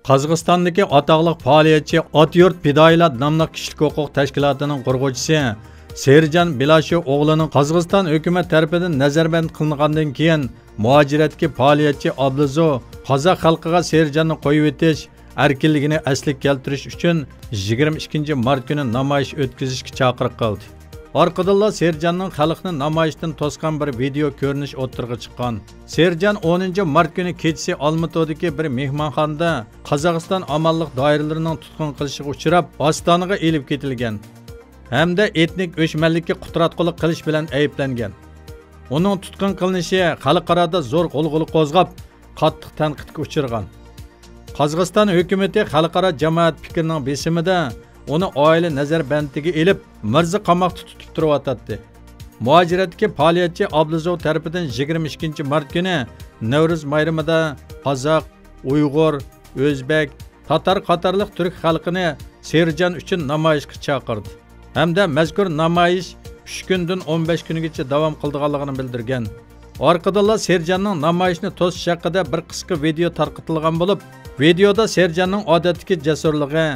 Qozog'istondagi atoqliq faoliyatchi Otyurt Fidoyilar nomli kishilik huquq tashkilotining qurg'uvchisi Serjan Bilashev o'g'lining Qozog'iston hukumat tomonidan nazarband qilingandan keyin muhojiratga faoliyatchi Abluzo qozoq xalqiga Serjanni qo'yib o'tish erkinligini asliga keltirish uchun 22 mart kuni namoyish o'tkazishga chaqiriq qildi. Orqadan Serjanning xalqni namoyishdan to'sgan bir video ko'rinish o'tirg'i chiqqan. Serjan 10 mart kuni kechasi Olmatodagi bir mehmonxonada Qozog'iston amonlik doiralarining tutqun qilishiga uchrab, Ostonaga elib ketilgan hamda etnik o'chmanlikka qutratqulik qilish bilan ayblangan. Uning tutqun qilinishi xalqaroda zo'r g'ulg'ula qo'zg'ab, qattiq tanqidga uchirgan. Qozog'iston hukumati xalqaro jamoat fikrining besimida uni oila nazarbandiga elib, mirza qamoqda tutib turibdi. Muhojiratga faoliyatchi Abduzov tarafidan 22 mart kuni Navro'z bayramida qozoq, uyg'ur, o'zbek, tatar qatorliq turk xalqini Serjan uchun namoyishga chaqirdi. Hamda mazkur namoyish 3 kundan 15 kungacha davom qildiganligini bildirgan. Orqadan Serjanning namoyishni to'sish haqida bir qisqa video tarqatilgan bo'lib, videoda Serjanning odatdagi jasurligi,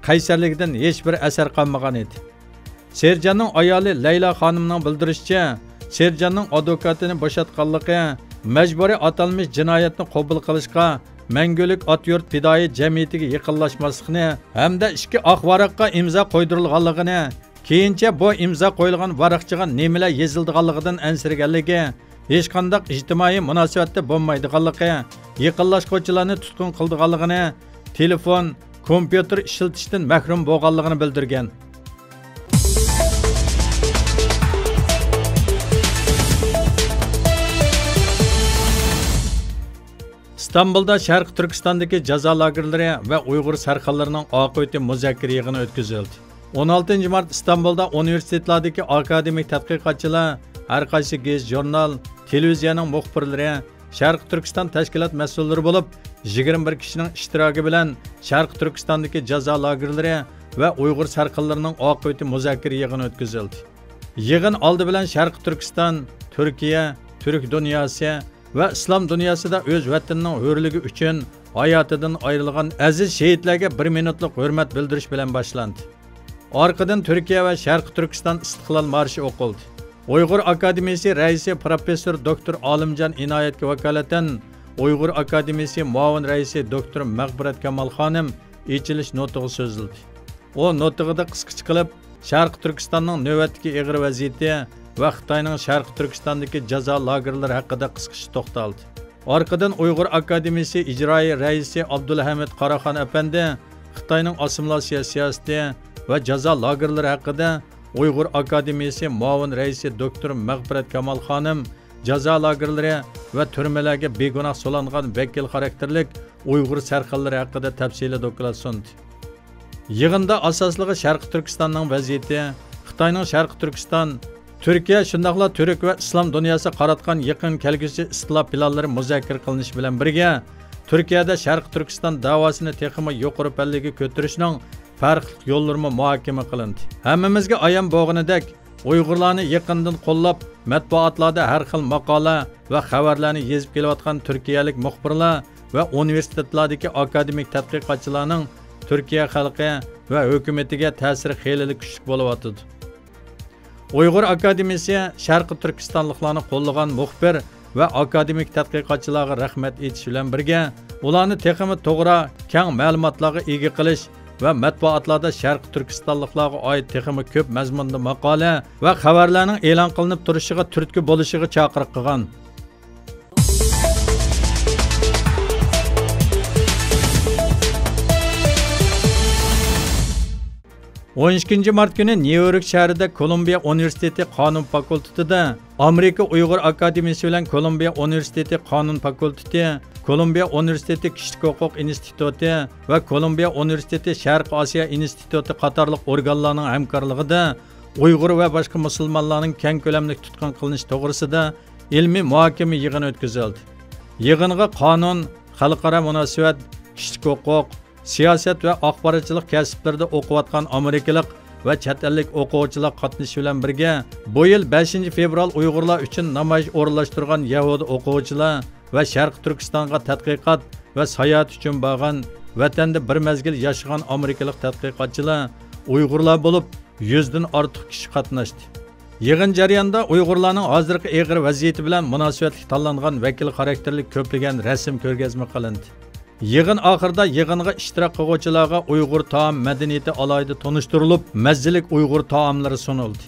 qaysarligidan hech bir asar qolmagan edi. Serjanning ayoli Layla xonimning bildirishicha, Serjanning advokatini bo'shatganligi majburiy atalmish jinoyatni qabul qilishga Mangulik Otyurt Fidoyi jamiyatiga yaqinlashmaslikni hamda ikki oq varaqqa imzo qo'ydirilganligini, keyincha bu imzo qo'yilgan varaqchaga nimalar yozilganligidan ansirganligi, hech qanday ijtimoiy munosabatda bo'lmaydiganligi, yaqinlashuvchilarni tutqun qildiganligini, telefon, kompyuter ishlatishdan mahrum bo'lganligini bildirgan. İstanbulda Sharq Turkistondagi jazo lagerlari va Uyg'ur sarxonlarining oqibati muzakkara yig'ini o'tkazildi. 16 mart İstanbulda universitetlardagi akademik tadqiqotchilar, har qaysi gez jurnal, televiziyaning muxbirlari, Sharq Turkiston tashkilot mas'ullari bo'lib, 21 kishining ishtiroki bilan Sharq Turkistondagi jazo lagerlari va Uyg'ur sarxonlarining oqibati muzakkara yig'ini o'tkazildi. Yig'in oldi bilan Sharq Turkiston, Turkiya, Turk dunyosi va islom dunyosida o'z vatanining hurligi uchun hayotidan ayrilgan aziz shahidlarga 1 minutlik hurmat bildirish bilan boshlandi. Orqadan Turkiya va Sharq Turkiston istiqlol marshi o'qildi. Uyg'ur Akademiyasi raisi professor doktor Olimjon Inoyatga vakolatan Uyg'ur Akademiyasi muavin raisi doktor Mag'firat Kamol xonim ichilish nutqi so'zildi. O nutqida qisqacha qilib Sharq Turkistonning navbatdagi ig'ir vaziyati va Xitoyning Sharq Turkistondagi jazo lagerlari haqida qisqacha to'xtaldi. Orqadan Uyg'ur Akademiyasi ijroiy raisi Abdulhamid Qaraxon apandi Xitoyning assimilyatsiya siyosati va jazo lagerlari haqida Uyg'ur Akademiyasi muavin raisi doktor Mag'firat Kamol xonim jazo lagerlari va turmalarga begunoh so'langan vakil xarakterlik Uyg'ur sarxonlari haqida tafsiliy doklad sundi. Yig'inda asosligi Sharq Turkistonning vaziyati, Xitoyning Sharq Turkiston, Turkiya shundoqla Turk va islom dunyosi qaratgan yaqin kelgusi istiloh planlari muzakkara qilinishi bilan birga, Turkiyada Sharq Turkiston davosini texmi yuqori pallaga ko'tarishning farqli yo'llarini muhokama qilindi. Hammamizga ayon bo'lganidek, Uyg'urlarni yaqindan qo'llab, matbuotlarda har xil maqola va xabarlarni yozib kelayotgan turkiyalik muxbirlar va universitetlardagi akademik tadqiqotchilarning Turkiya xalqi va hukumatiga ta'siri xeyli kuchli bo'layotdi. Uyg'ur Akademiyasi Sharq Turkistonliklarni qo'llagan muxbir va akademik tadqiqotchilarga rahmat etish bilan birga, ularni texmi to'g'ri, keng ma'lumotlarga ega qilish va matbuotlarda Sharq Turkistonliklarga oid texmi ko'p mazmunli maqola va xabarlarning e'lon qilinib turishiga turtki bo'lishiga chaqiriq qilgan. 12 mart kuni Nyu-York shahrida Kolumbiya Universiteti Qonun fakultetida Amerika Uyg'ur Akademiyasi bilan Kolumbiya Universiteti Qonun fakulteti, Kolumbiya Universiteti Kishilik huquq instituti va Kolumbiya Universiteti Sharq Osiyo instituti qatorliq organlarning hamkorligida Uyg'ur va boshqa musulmonlarning keng ko'lamli tutqun qilinish to'g'risida ilmiy muhokama yig'ini o'tkazildi. Yig'inga qonun, xalqaro munosabat, kishilik huquq, siyosat va axborotchilik kasblarida o'qiyotgan amerikalik va chet ellik o'quvchilar qatnashishi bilan birga bu yil 5 fevral Uyg'urlar uchun namoyish o'rinlashtirgan Yahudi o'quvchilar va Sharq Turkistonga tadqiqot va sayohat uchun borgan vatanda bir mezgil yashagan amerikalik tadqiqotchilar Uyg'urlar bo'lib 100 dan ortiq kishi qatnashdi. Yig'in jarayonida Uyg'urlarning hozirgi og'ir vaziyati bilan munosabatli tanlangan vakil xarakterli ko'plagan rasm ko'rgazma qilindi. Yig'in oxirida yig'inga ishtirok qiluvchilarga Uyg'ur taom madaniyati alohida tanishtirilib, mazzilik Uyg'ur taomlari sunildi.